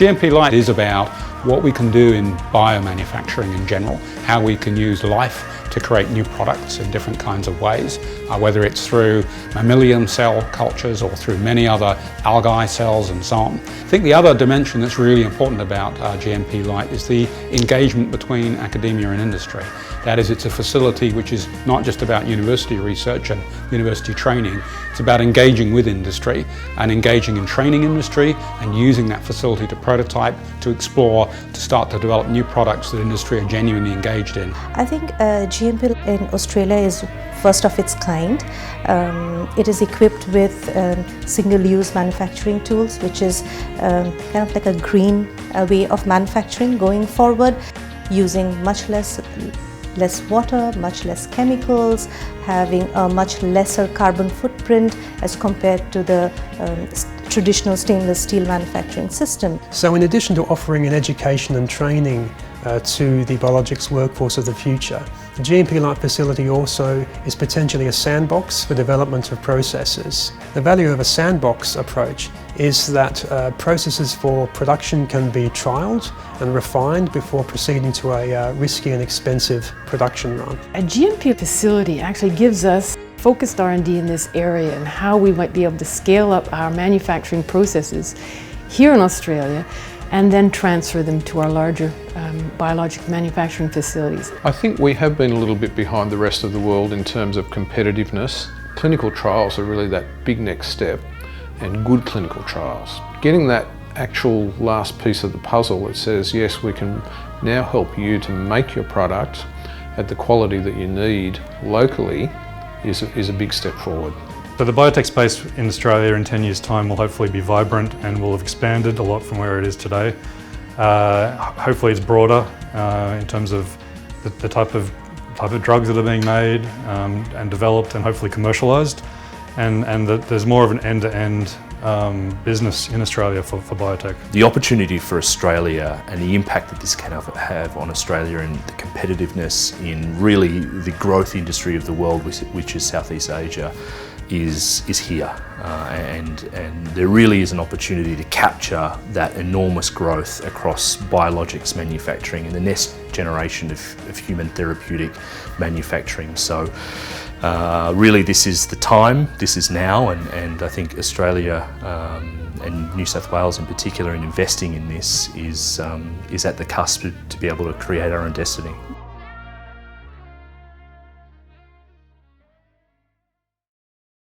GMP Light is about what we can do in biomanufacturing in general, how we can use life to create new products in different kinds of ways, whether it's through mammalian cell cultures or through many other algae cells and so on. I think the other dimension that's really important about GMP Light is the engagement between academia and industry. That is, it's a facility which is not just about university research and university training, it's about engaging with industry and engaging in training industry and using that facility to prototype, to explore, to start to develop new products that industry are genuinely engaged in. I think GMP in Australia is first of its kind. It is equipped with single-use manufacturing tools, which is kind of like a green way of manufacturing going forward, using much less water, much less chemicals, having a much lesser carbon footprint as compared to the traditional stainless steel manufacturing system. So in addition to offering an education and training to the biologics workforce of the future, the GMP Light facility also is potentially a sandbox for development of processes. The value of a sandbox approach is that processes for production can be trialled and refined before proceeding to a risky and expensive production run. A GMP facility actually gives us focused R&D in this area and how we might be able to scale up our manufacturing processes here in Australia and then transfer them to our larger biologic manufacturing facilities. I think we have been a little bit behind the rest of the world in terms of competitiveness. Clinical trials are really that big next step, and good clinical trials. Getting that actual last piece of the puzzle that says, yes, we can now help you to make your product at the quality that you need locally is a big step forward. So the biotech space in Australia in 10 years' time will hopefully be vibrant and will have expanded a lot from where it is today. Hopefully it's broader in terms of the type of drugs that are being made and developed and hopefully commercialised, and that there's more of an end-to-end business in Australia for biotech. The opportunity for Australia and the impact that this can have on Australia and the competitiveness in really the growth industry of the world, which is Southeast Asia, is here, and there really is an opportunity to capture that enormous growth across biologics manufacturing and the next generation of human therapeutic manufacturing. So really this is the time, this is now, and I think Australia and New South Wales in particular in investing in this is at the cusp to be able to create our own destiny.